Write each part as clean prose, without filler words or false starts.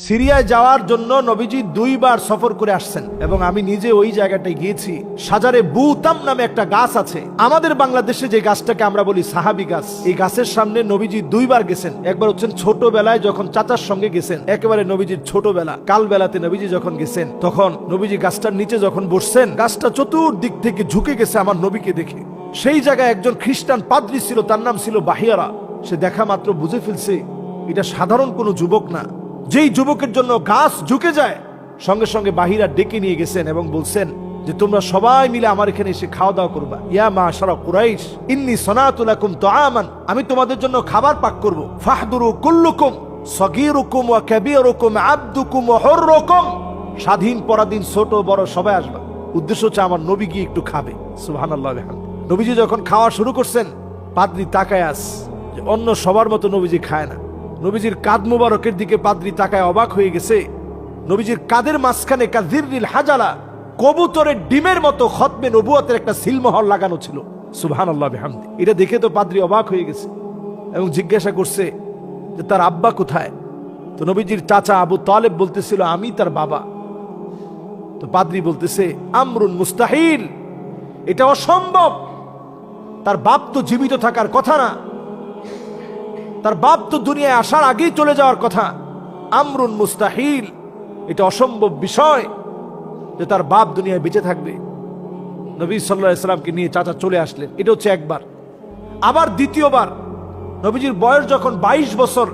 সিরিয়ায় যাওয়ার জন্য নবীজি 2 বার সফর করে আসছেন এবং আমি নিজে ওই জায়গাটায় গিয়েছি। সাজারে বুতাম নামে একটা গাছ আছে, আমাদের বাংলাদেশে যে গাছটাকে আমরা বলি সাহাবি গাছ। এই গাছের সামনে নবীজি 2 বার গেছেন। একবার হচ্ছেন ছোটবেলায় যখন চাচার সঙ্গে গেছেন, একেবারে নবীজির ছোটবেলা কালবেলাতে নবীজি যখন গেছেন, তখন নবীজি গাছটার নিচে যখন বসছেন, গাছটা চতুর্দিক থেকে ঝুঁকে গেছে আমার নবীকে দেখে। সেই জায়গায় একজন খ্রিস্টান পাদ্রী ছিল, তার নাম ছিল বাহিয়ারা। সে দেখা মাত্র বুঝে ফেলছে এটা সাধারণ কোনো যুবক না। যেই যুবকের জন্য গাছ ঝুঁকে যায়, সঙ্গে সঙ্গে বাহিরা ডেকে নিয়ে গেছেন এবং বলছেন যে তোমরা সবাই মিলে আমার এখানে এসে খাওয়া দাওয়া করবা। ইয়া মাশারা কুরাইশ ইন্নী সনাতু লাকুম তুআমান, আমি তোমাদের জন্য খাবার পাক করব। ফাহদুরু কুল্লুকুম সগীরুকুম ওয়া কাবীরুকুম আবদুকুম ওয়া হুররুকুম, স্বাধীন পরাধীন ছোট বড় সবাই আসবা। উদ্দেশ্য হচ্ছে আমার নবী গিয়ে একটু খাবে। সুবহানাল্লাহ ওয়া বিহামদিহি। নবীজি যখন খাওয়া শুরু করছেন, পাদ্রী তাকায় আস যে অন্য সবার মতো নবীজি খায় না। নবীজির কাঁধ মুবারকের দিকে পাদ্রী তাকায় অবাক হয়ে গেছে। নবীজির কাঁধের মাঝখানে কাযিররিল হাজালা, কবুতরের ডিমের মতো খতমে নবুয়তের একটা সিলমোহর লাগানো ছিল। সুবহানাল্লাহ বিহামদিহি। এটা দেখে তো পাদ্রী অবাক হয়ে গেছে এবং জিজ্ঞাসা করছে যে তার আব্বা কোথায়। তো নবীজির চাচা আবু তালেব বলতেছিল আমি তার বাবা। তো পাদ্রী বলতেছে আমরুন মুস্তাহিল, এটা অসম্ভব, তার বাপ তো জীবিত থাকার কথা না, তার বাপ তো দুনিয়ায় আসার আগেই চলে যাওয়ার কথা। আমরুন মুস্তাহিল, এটা অসম্ভব বিষয় যে তার বাপ দুনিয়ায় বেঁচে থাকবে। নবী সাল্লাল্লাহু আলাইহি সাল্লামকে নিয়ে চাচা চলে আসলেন। এটা হচ্ছে একবার। আবার দ্বিতীয়বার নবীজির বয়স যখন 22 বছর,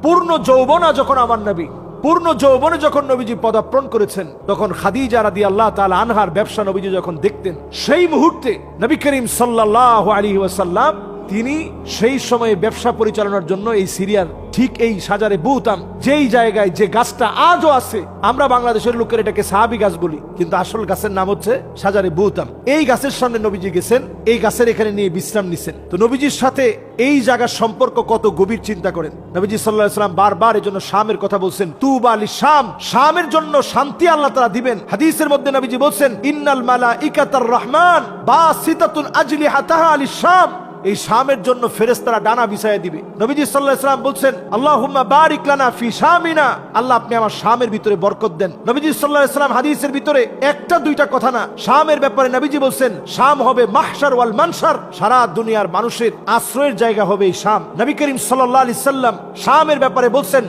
পূর্ণ যৌবনা যখন আমার নবী পূর্ণ যৌবনে যখন নবীজি পদার্পণ করেছেন, তখন খাদিজা রাদিয়াল্লাহু তাআলা আনহার ব্যবসা নবীজি যখন দেখতেন, সেই মুহূর্তে নবী করিম সাল্লাল্লাহু আলাইহি ওয়াসাল্লাম তিনি সেই সময়ে ব্যবসা পরিচালনার জন্য এই সিরিয়ার ঠিক এই সাজারে বুতাম, যেই জায়গায় যে গাছটা আজও আছে, আমরা বাংলাদেশের লোকের এটাকে সাহাবি গাছ বলি, কিন্তু আসল গাছের নাম হচ্ছে সাজারে বুতাম। এই গাছের সামনে নবীজি গেছেন, এই গাছের এখানে নিয়ে বিশ্রাম নিছেন। তো নবীজির সাথে এই জায়গার সম্পর্ক কত গভীর চিন্তা করেন। নবীজি সাল্লাল্লাহু আলাইহি ওয়াসাল্লাম বারবার এর জন্য শামের কথা বলছেন, তুবা লিশাম, শামের জন্য শান্তি আল্লাহ তাআলা দিবেন। হাদিসের মধ্যে নবীজি বলছেন ইন্নাল মালাইকাতার রহমান বাসিতাতুন আজলিহাতাহা লিশাম, এই শামের জন্য ফেরেশতারা ডানা বিছায়া দিবে। নবীজি সাল্লাল্লাহু আলাইহি ওয়াসাল্লাম বলছেন আল্লাহুম্মা বারিক লানা ফি শামিনা, আল্লাহ আপনি আমার শামের ভিতরে বরকত দেন। নবীজি সাল্লাল্লাহু আলাইহি ওয়াসাল্লাম হাদিসের ভিতরে একটা দুইটা কথা না, শামের ব্যাপারে নবীজি বলছেন শাম হবে মাহশার ওয়াল মানশার, সারা দুনিয়ার মানুষের আশ্রয়ের জায়গা হবে এই শাম। নবী করিম সাল্লাল্লাহু আলাইহি সাল্লাম শামের ব্যাপারে বলছেন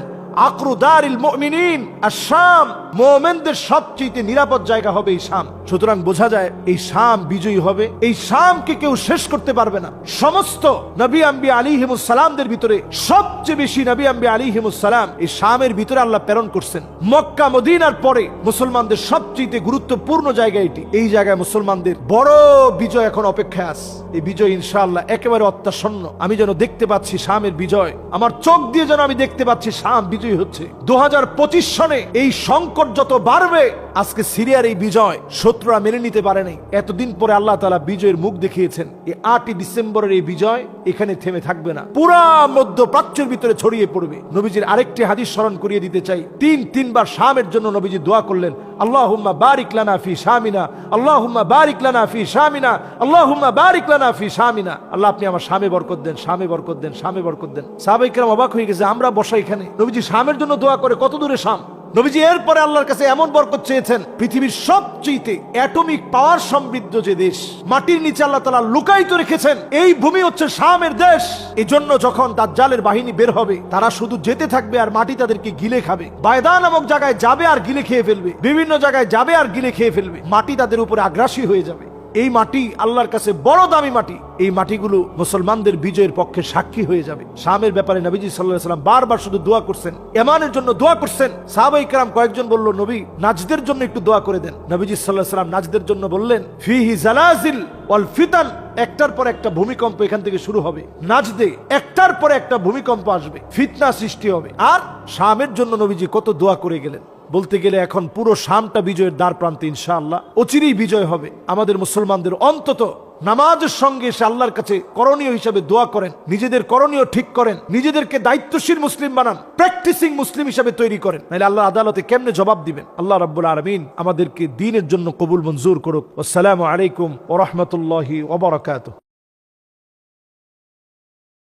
আকরু দারিল মুমিনিন আশ-শাম, মুমিনদের সবচেয়ে নিরাপদ জায়গা হবে এই শাম। সুতরাং বোঝা যায় এই শাম বিজয়ী হবে, এই শামকে কেউ শেষ করতে পারবে না। সমস্ত নবী আম্বিয়া আলাইহিমুস সালামদের ভিতরে সবচেয়ে বেশি নবী আম্বিয়া আলাইহিমুস সালাম এই শামের ভিতরে আল্লাহ প্রেরণ করছেন। মক্কা মদিনার পরে মুসলমানদের সবচেয়ে গুরুত্বপূর্ণ জায়গা এটি। এই জায়গায় মুসলমানদের বড় বিজয় এখন অপেক্ষায় আছে। এই বিজয় ইনশাআল্লাহ একেবারে অত্যাসন্ন। আমি যেন দেখতে পাচ্ছি শামের বিজয়, আমার চোখ দিয়ে যেন আমি দেখতে পাচ্ছি শাম বিজয়ী হচ্ছে। 2025 সনে এই সংকট যত বাড়বে, আজকে সিরিয়ার এই বিজয় শত্রুরা মেনে নিতে পারে নাই। এতদিন পরে আল্লাহ তাআলা বিজয়ের মুখ দেখিয়েছেন। এই 8 ডিসেম্বরের এই বিজয় এখানে থেমে থাকবে না, পুরা মধ্যপ্রাচ্যের ভিতরে ছড়িয়ে পড়বে। নবীজির আরেকটি হাদিস স্মরণ করিয়ে দিতে চাই। তিনবার শামের জন্য নবীজি দোয়া করলেন, আল্লাহুম্মা বারিক লানা ফি শামিনা, আল্লাহুম্মা বারিক লানা ফি শামিনা, আল্লাহুম্মা বারিক লানা ফি শামিনা। আল্লাহ আপনি আমার শামে বরকত দেন, শামে বরকত দেন, শামে বরকত দেন। সাহাবায়ে কেরাম অবাক হয়ে গেছে, আমরা বসা এখানে, নবীজি শামের জন্য দোয়া করে, কত দূরে শাম। নবীজি এরপরে আল্লাহর কাছে এমন বরকত চেয়েছেন, পৃথিবীর সবচেয়ে অ্যাটমিক পাওয়ার সমৃদ্ধ যে দেশ, মাটির নিচে আল্লাহ তাআলা লুকায়িত রেখেছেন, এই ভূমি হচ্ছে শামের দেশ। এই জন্য যখন দাজ্জালের বাহিনী বের হবে, তারা শুধু যেতে থাকবে আর মাটি তাদেরকে গিলে খাবে। বায়দা নামক জায়গায় যাবে আর গিলে খেয়ে ফেলবে, বিভিন্ন জায়গায় যাবে আর গিলে খেয়ে ফেলবে। মাটি তাদের উপরে আগ্রাসী হয়ে যাবে। এই মাটি আল্লাহর কাছে বড় দামি মাটি। এই মাটিগুলো মুসলমানদের বিজয়ের পক্ষে সাক্ষী হয়ে যাবে। শামের ব্যাপারে নবীজি সাল্লাল্লাহু আলাইহি ওয়াসাল্লাম বারবার শুধু দোয়া করছেন, ইয়ামানের জন্য দোয়া করছেন। সাহাবায়ে কেরাম কয়েকজন বলল নবী নাজদের জন্য একটু দোয়া করে দেন। নবীজি সাল্লাল্লাহু আলাইহি ওয়াসাল্লাম নাজদের জন্য বললেন ফিহি জালাজিল ওয়াল ফিতান, একটার পর একটা ভূমিকম্প এখান থেকে শুরু হবে। নাজদে একটার পর একটা ভূমিকম্প আসবে, ফিতনা সৃষ্টি হবে। আর শামের জন্য নবীজি কত দোয়া করে গেলেন। বলতে গেলে এখন পুরো শামটা বিজয়ের দ্বার প্রান্তে ইনশাআল্লাহ অচিরেই বিজয় হবে। আমাদের মুসলমানদের অন্তত নামাজের সঙ্গে এসে আল্লাহর কাছে করণীয় হিসাবে দোয়া করেন, নিজেদের করণীয় ঠিক করেন, নিজেদেরকে দায়িত্বশীল মুসলিম বানান, প্র্যাকটিসিং মুসলিম হিসাবে তৈরি করেন। নাহলে আল্লাহ আদালতে কেমনে জবাব দিবেন। আল্লাহ রাব্বুল আলামিন আমাদেরকে দ্বীনের জন্য কবুল মঞ্জুর করুক। আসসালামু আলাইকুম ওয়া রাহমাতুল্লাহি ওয়া বারাকাতুহু।